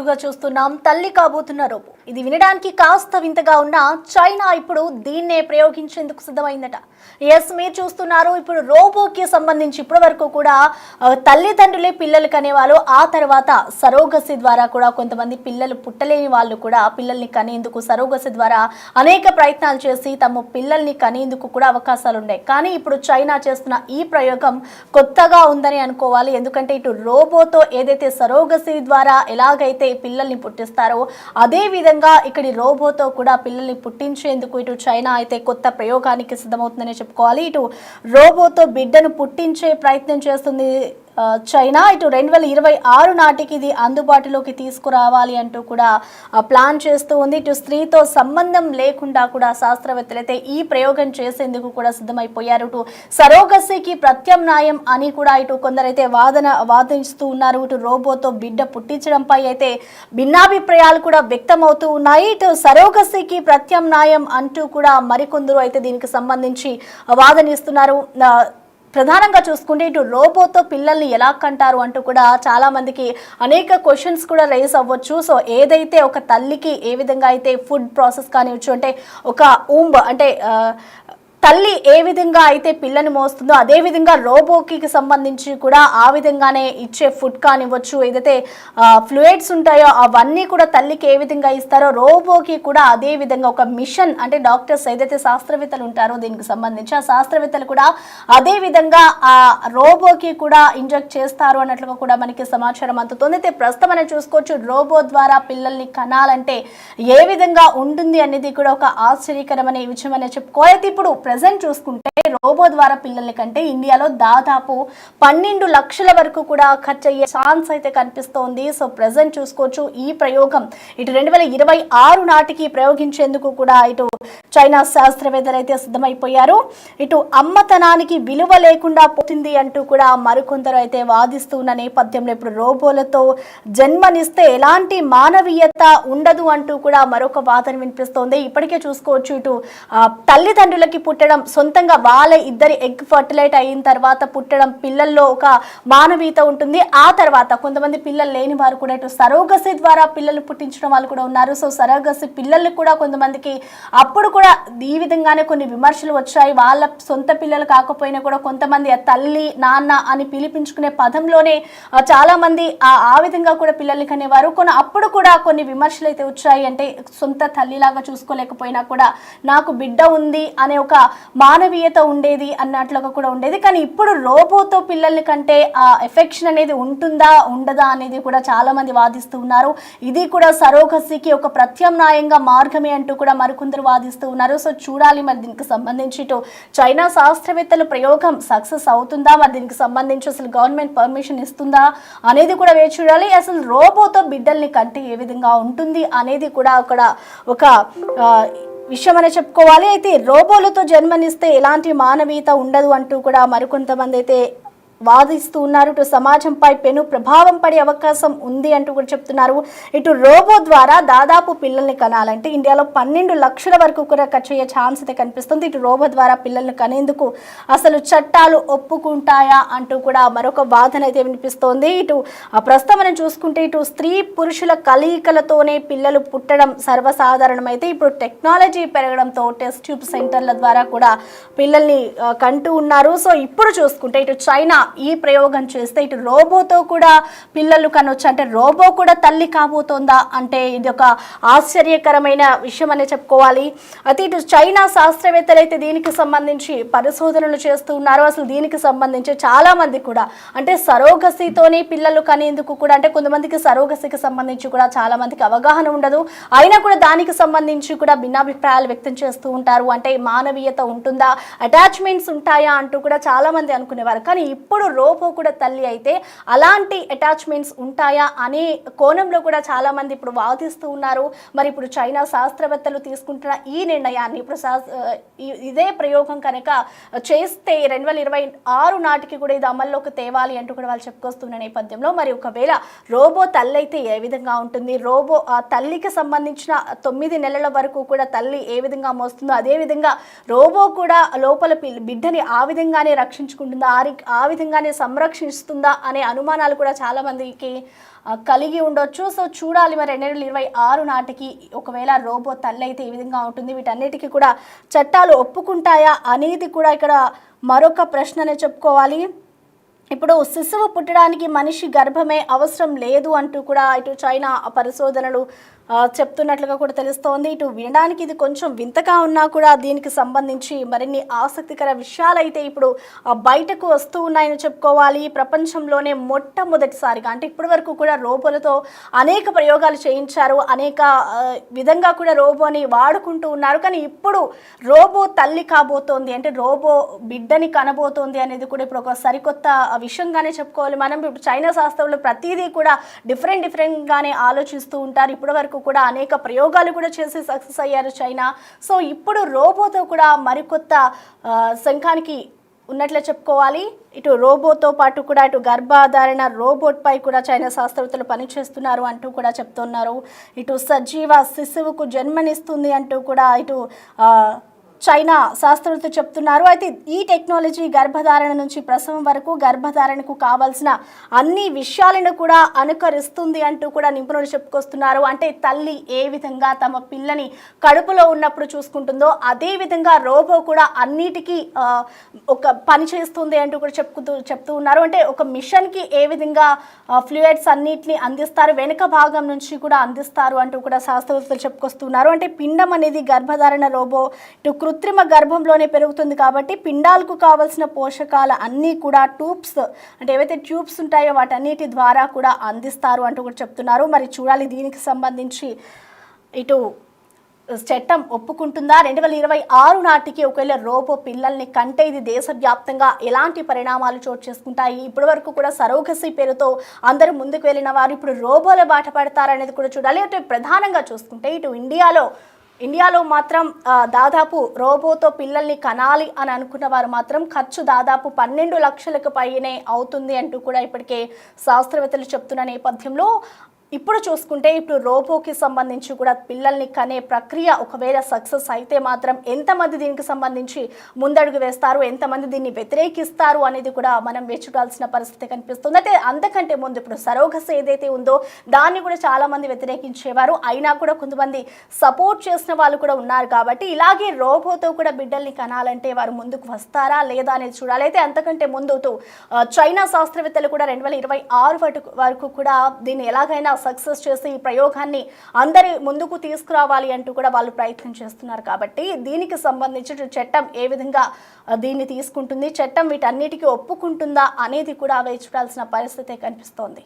ఎదురుగా చూస్తున్నాం తల్లి కాబోతున్న రోబో. ఇది వినడానికి కాస్త వింతగా ఉన్న చైనా ఇప్పుడు దీన్నే ప్రయోగించేందుకు సిద్ధమైందట. ఎస్, మీరు చూస్తున్నారు. ఇప్పుడు రోబోకి సంబంధించి ఇప్పటి వరకు కూడా తల్లిదండ్రులే పిల్లలు కనేవాళ్ళు. ఆ తర్వాత సరోగసి ద్వారా కూడా కొంతమంది పిల్లలు పుట్టలేని వాళ్ళు కూడా పిల్లల్ని కనేందుకు సరోగసి ద్వారా అనేక ప్రయత్నాలు చేసి తమ పిల్లల్ని కనేందుకు కూడా అవకాశాలు ఉన్నాయి. కానీ ఇప్పుడు చైనా చేస్తున్న ఈ ప్రయోగం కొత్తగా ఉందని అనుకోవాలి. ఎందుకంటే ఇటు రోబోతో ఏదైతే సరోగసి ద్వారా ఎలాగైతే పిల్లల్ని పుట్టిస్తారో అదే విధంగా ఇక్కడి రోబోతో కూడా పిల్లల్ని పుట్టించేందుకు ఇటు చైనా అయితే కొత్త ప్రయోగానికి సిద్ధమవుతుందని చెప్పుకోవాలి. ఇటు రోబోతో బిడ్డను పుట్టించే ప్రయత్నం చేస్తుంది చైనా. ఇటు 2026 నాటికి ఇది అందుబాటులోకి తీసుకురావాలి అంటూ కూడా ప్లాన్ చేస్తూ ఉంది. ఇటు స్త్రీతో సంబంధం లేకుండా కూడా శాస్త్రవేత్తలు అయితే ఈ ప్రయోగం చేసేందుకు కూడా సిద్ధమైపోయారు. ఇటు సరోగసికి ప్రత్యామ్నాయం అని కూడా ఇటు కొందరైతే వాదిస్తూ ఉన్నారు. ఇటు రోబోతో బిడ్డ పుట్టించడంపై అయితే భిన్నాభిప్రాయాలు కూడా వ్యక్తం అవుతూ ఉన్నాయి. ఇటు సరోగసికి ప్రత్యామ్నాయం అంటూ కూడా మరికొందరు అయితే దీనికి సంబంధించి వాదనిస్తున్నారు. ప్రధానంగా చూసుకుంటే ఇటు రోబోతో పిల్లల్ని ఎలా కంటారు అంటూ కూడా చాలా మందికి అనేక క్వశ్చన్స్ కూడా రైజ్ అవ్వచ్చు. సో ఏదైతే ఒక తల్లికి ఏ విధంగా అయితే ఫుడ్ ప్రాసెస్ కానివచ్చు, అంటే ఒక అంటే తల్లి ఏ విధంగా అయితే పిల్లని మోస్తుందో అదే విధంగా రోబోకి సంబంధించి కూడా ఆ విధంగానే ఇచ్చే ఫుడ్ కానివ్వచ్చు, ఏదైతే ఫ్లూయిడ్స్ ఉంటాయో అవన్నీ కూడా తల్లికి ఏ విధంగా ఇస్తారో రోబోకి కూడా అదే విధంగా ఒక మిషన్, అంటే డాక్టర్స్ ఏదైతే శాస్త్రవేత్తలు ఉంటారో దీనికి సంబంధించి ఆ శాస్త్రవేత్తలు కూడా అదే విధంగా ఆ రోబోకి కూడా ఇంజెక్ట్ చేస్తారు అన్నట్లుగా కూడా మనకి సమాచారం అందుతుంది. అయితే ప్రస్తుతం మనం చూసుకోవచ్చు రోబో ద్వారా పిల్లల్ని కనాలంటే ఏ విధంగా ఉంటుంది అనేది కూడా ఒక ఆశ్చర్యకరమైన విషయం అనే చెప్పుకోవాలి. ఇప్పుడు ప్రెజెంట్ చూసుకుంటే రోబో ద్వారా పిల్లల్ని కంటే ఇండియాలో దాదాపు 12 లక్షల వరకు కూడా ఖర్చు అయ్యే ఛాన్స్ అయితే కనిపిస్తోంది. సో ప్రెజెంట్ చూసుకోవచ్చు ఈ ప్రయోగం ఇటు 2026 నాటికి ప్రయోగించేందుకు కూడా ఇటు చైనా శాస్త్రవేత్తలు అయితే సిద్ధమైపోయారు. ఇటు అమ్మతనానికి విలువ లేకుండా పోతుంది అంటూ కూడా మరికొందరు అయితే వాదిస్తున్న నేపథ్యంలో ఇప్పుడు రోబోలతో జన్మనిస్తే ఎలాంటి మానవీయత ఉండదు అంటూ కూడా మరొక వాదన వినిపిస్తోంది. ఇప్పటికే చూసుకోవచ్చు ఇటు తల్లిదండ్రులకి పుట్టడం, సొంతంగా వాళ్ళ ఇద్దరి ఎగ్ ఫర్టిలైట్ అయిన తర్వాత పుట్టడం, పిల్లల్లో ఒక మానవీయత ఉంటుంది. ఆ తర్వాత కొంతమంది పిల్లలు లేని వారు కూడా ఇటు సరోగసి ద్వారా పిల్లలు పుట్టించడం వాళ్ళు కూడా ఉన్నారు. సో సరోగసి పిల్లలు కూడా కొంతమందికి అప్పుడు కూడా ఈ విధంగానే కొన్ని విమర్శలు వచ్చాయి. వాళ్ళ సొంత పిల్లలు కాకపోయినా కూడా కొంతమంది తల్లి నాన్న అని పిలిపించుకునే పదంలోనే చాలా మంది ఆ విధంగా కూడా పిల్లల్ని కనేవారు. అప్పుడు కూడా కొన్ని విమర్శలు అయితే వచ్చాయి. అంటే సొంత తల్లిలాగా చూసుకోలేకపోయినా కూడా నాకు బిడ్డ ఉంది అనే ఒక మానవీయత ఉండేది అన్నట్లుగా కూడా ఉండేది. కానీ ఇప్పుడు రోబోతో పిల్లల్ని కంటే ఆ ఎఫెక్షన్ అనేది ఉంటుందా ఉండదా అనేది కూడా చాలా మంది వాదిస్తూ ఉన్నారు. ఇది కూడా సరోగసికి ఒక ప్రత్యామ్నాయంగా మార్గమే అంటూ కూడా మరికొందరు వాదిస్తూ ఉన్నారు. సో చూడాలి మరి దీనికి సంబంధించి ఇటు చైనా శాస్త్రవేత్తలు ప్రయోగం సక్సెస్ అవుతుందా, మరి దీనికి సంబంధించి అసలు గవర్నమెంట్ పర్మిషన్ ఇస్తుందా అనేది కూడా వేచి చూడాలి. అసలు రోబోతో బిడ్డల్ని కంటే ఏ విధంగా ఉంటుంది అనేది కూడా అక్కడ ఒక విషయం అనే చెప్పుకోవాలి. అయితే రోబోలతో జన్మనిస్తే ఎలాంటి మానవీయత ఉండదు అంటూ కూడా మరికొంతమంది అయితే వాదిస్తూ ఉన్నారు. ఇటు సమాజంపై పెను ప్రభావం పడే అవకాశం ఉంది అంటూ కూడా చెప్తున్నారు. ఇటు రోబో ద్వారా దాదాపు పిల్లల్ని కనాలంటే ఇండియాలో 12 లక్షల వరకు కూడా ఖర్చు అయ్యే ఛాన్స్ అయితే కనిపిస్తుంది. ఇటు రోబో ద్వారా పిల్లల్ని కనేందుకు అసలు చట్టాలు ఒప్పుకుంటాయా అంటూ కూడా మరొక వాదన అయితే వినిపిస్తోంది. ఇటు ప్రస్తుతం మనం చూసుకుంటే ఇటు స్త్రీ పురుషుల కలయికలతోనే పిల్లలు పుట్టడం సర్వసాధారణమైతే ఇప్పుడు టెక్నాలజీ పెరగడంతో టెస్ట్ ట్యూబ్ సెంటర్ల ద్వారా కూడా పిల్లల్ని కంటూ ఉన్నారు. సో ఇప్పుడు చూసుకుంటే ఇటు చైనా ఈ ప్రయోగం చేస్తే ఇటు రోబోతో కూడా పిల్లలు కనొచ్చు. అంటే రోబో కూడా తల్లి కాబోతోందా అంటే ఇది ఒక ఆశ్చర్యకరమైన విషయం అనే చెప్పుకోవాలి. అయితే ఇటు చైనా శాస్త్రవేత్తలు అయితే దీనికి సంబంధించి పరిశోధనలు చేస్తూ ఉన్నారు. అసలు దీనికి సంబంధించి చాలా మంది కూడా అంటే సరోగసితోనే పిల్లలు కనేందుకు కూడా, అంటే కొంతమందికి సరోగసికి సంబంధించి కూడా చాలా మందికి అవగాహన ఉండదు. అయినా కూడా దానికి సంబంధించి కూడా భిన్నాభిప్రాయాలు వ్యక్తం చేస్తూ ఉంటారు. అంటే మానవీయత ఉంటుందా, అటాచ్మెంట్స్ ఉంటాయా అంటూ కూడా చాలా మంది అనుకునేవారు. కానీ ఇప్పుడు రోబో కూడా తల్లి అయితే అలాంటి అటాచ్మెంట్స్ ఉంటాయా అనే కోణంలో కూడా చాలా మంది ఇప్పుడు వాదిస్తూ ఉన్నారు. మరి ఇప్పుడు చైనా శాస్త్రవేత్తలు తీసుకుంటున్న ఈ నిర్ణయాన్ని ఇప్పుడు ఇదే ప్రయోగం కనుక చేస్తే 2026 నాటికి కూడా ఇది అమల్లోకి తేవాలి అంటూ కూడా వాళ్ళు చెప్పుకొస్తున్న నేపథ్యంలో మరి ఒకవేళ రోబో తల్లి అయితే ఏ విధంగా ఉంటుంది, రోబో ఆ తల్లికి సంబంధించిన 9 నెలల వరకు కూడా తల్లి ఏ విధంగా మోస్తుందో అదే విధంగా రోబో కూడా లోపల బిడ్డని ఆ విధంగానే రక్షించుకుంటుందో ఆ విధంగా విధంగానే సంరక్షిస్తుందా అనే అనుమానాలు కూడా చాలా మందికి కలిగి ఉండొచ్చు. సో చూడాలి మరి 2026 నాటికి ఒకవేళ రోబో తల్లి అయితే ఈ విధంగా ఉంటుంది, వీటన్నిటికీ కూడా చట్టాలు ఒప్పుకుంటాయా అనేది కూడా ఇక్కడ మరొక ప్రశ్ననే చెప్పుకోవాలి. ఇప్పుడు శిశువు పుట్టడానికి మనిషి గర్భమే అవసరం లేదు అంటూ కూడా ఇటు చైనా పరిశోధనలు చెప్తున్నట్లుగా కూడా తెలుస్తోంది. ఇటు వినడానికి ఇది కొంచెం వింతగా ఉన్నా కూడా దీనికి సంబంధించి మరిన్ని ఆసక్తికర విషయాలు అయితే ఇప్పుడు బయటకు వస్తూ ఉన్నాయని చెప్పుకోవాలి. ప్రపంచంలోనే మొట్టమొదటిసారిగా అంటే ఇప్పటి వరకు కూడా రోబోలతో అనేక ప్రయోగాలు చేయించారు, అనేక విధంగా కూడా రోబోని వాడుకుంటూ ఉన్నారు. కానీ ఇప్పుడు రోబో తల్లి కాబోతోంది, అంటే రోబో బిడ్డని కనబోతోంది అనేది కూడా ఇప్పుడు ఒక సరికొత్త విషయంగానే చెప్పుకోవాలి. మనం ఇప్పుడు చైనా శాస్త్రంలో ప్రతిదీ కూడా డిఫరెంట్గానే ఆలోచిస్తూ ఉంటారు. ఇప్పటి వరకు కూడా అనేక ప్రయోగాలు కూడా చేసి సక్సెస్ అయ్యారు చైనా. సో ఇప్పుడు రోబోతో కూడా మరికొత్త శంఖానికి ఉన్నట్లే చెప్పుకోవాలి. ఇటు రోబోతో పాటు కూడా ఇటు గర్భధారణ రోబోట్ పై కూడా చైనా శాస్త్రవేత్తలు పనిచేస్తున్నారు అంటూ కూడా చెప్తున్నారు. ఇటు సజీవ శిశువుకు జన్మనిస్తుంది అంటూ కూడా ఇటు చైనా శాస్త్రవేత్తలు చెప్తున్నారు. అయితే ఈ టెక్నాలజీ గర్భధారణ నుంచి ప్రసవం వరకు గర్భధారణకు కావాల్సిన అన్ని విషయాలను కూడా అనుకరిస్తుంది అంటూ కూడా నిపుణులు చెప్పుకొస్తున్నారు. అంటే తల్లి ఏ విధంగా తమ పిల్లని కడుపులో ఉన్నప్పుడు చూసుకుంటుందో అదే విధంగా రోబో కూడా అన్నిటికీ ఒక పని చేస్తుంది అంటూ కూడా చెప్తూ ఉన్నారు. అంటే ఒక మిషన్కి ఏ విధంగా ఫ్లూయిడ్స్ అన్నిటిని అందిస్తారు, వెనుక భాగం నుంచి కూడా అందిస్తారు అంటూ కూడా శాస్త్రవేత్తలు చెప్పుకొస్తున్నారు. అంటే పిండం అనేది గర్భధారణ రోబో ఇటు కృత్రిమ గర్భంలోనే పెరుగుతుంది కాబట్టి పిండాలకు కావాల్సిన పోషకాల అన్నీ కూడా ట్యూబ్స్ అంటే ఏవైతే ట్యూబ్స్ ఉంటాయో వాటన్నిటి ద్వారా కూడా అందిస్తారు అంటూ కూడా చెప్తున్నారు. మరి చూడాలి దీనికి సంబంధించి ఇటు చట్టం ఒప్పుకుంటుందా, 2026 నాటికి ఒకవేళ రోబో పిల్లల్ని కంటే ఇది దేశవ్యాప్తంగా ఎలాంటి పరిణామాలు చోటు చేసుకుంటాయి. ఇప్పటి వరకు కూడా సరోగసీ పేరుతో అందరూ ముందుకు వెళ్ళిన వారు ఇప్పుడు రోబోల బాట పడతారనేది కూడా చూడాలి. అంటే ప్రధానంగా చూసుకుంటే ఇటు ఇండియాలో మాత్రం దాదాపు రోబోతో పిల్లల్ని కనాలి అని అనుకున్న వారు మాత్రం ఖర్చు దాదాపు 12 లక్షలకు పైనే అవుతుంది అంటూ కూడా ఇప్పటికే శాస్త్రవేత్తలు చెప్తున్న నేపథ్యంలో ఇప్పుడు చూసుకుంటే ఇప్పుడు రోబోకి సంబంధించి కూడా పిల్లల్ని కనే ప్రక్రియ ఒకవేళ సక్సెస్ అయితే మాత్రం ఎంతమంది దీనికి సంబంధించి ముందడుగు వేస్తారు, ఎంతమంది దీన్ని వ్యతిరేకిస్తారు అనేది కూడా మనం వేచుకోవాల్సిన పరిస్థితి కనిపిస్తుంది. అయితే అంతకంటే ముందు ఇప్పుడు సరోగసి ఏదైతే ఉందో దాన్ని కూడా చాలా మంది వ్యతిరేకించేవారు, అయినా కూడా కొంతమంది సపోర్ట్ చేసిన వాళ్ళు కూడా ఉన్నారు. కాబట్టి ఇలాగే రోబోతో కూడా బిడ్డల్ని కనాలంటే వారు ముందుకు వస్తారా లేదా అనేది చూడాలి. అయితే అంతకంటే ముందు చైనా శాస్త్రవేత్తలు కూడా 2026 వరకు కూడా దీన్ని ఎలాగైనా సక్సెస్ చేసి ఈ ప్రయోగాన్ని అందరి ముందుకు తీసుకురావాలి అంటూ కూడా వాళ్ళు ప్రయత్నం చేస్తున్నారు. కాబట్టి దీనికి సంబంధించి చట్టం ఏ విధంగా దీన్ని తీసుకుంటుంది, చట్టం వీటన్నిటికీ ఒప్పుకుంటుందా అనేది కూడా వేచి చూడాల్సిన పరిస్థితి కనిపిస్తోంది.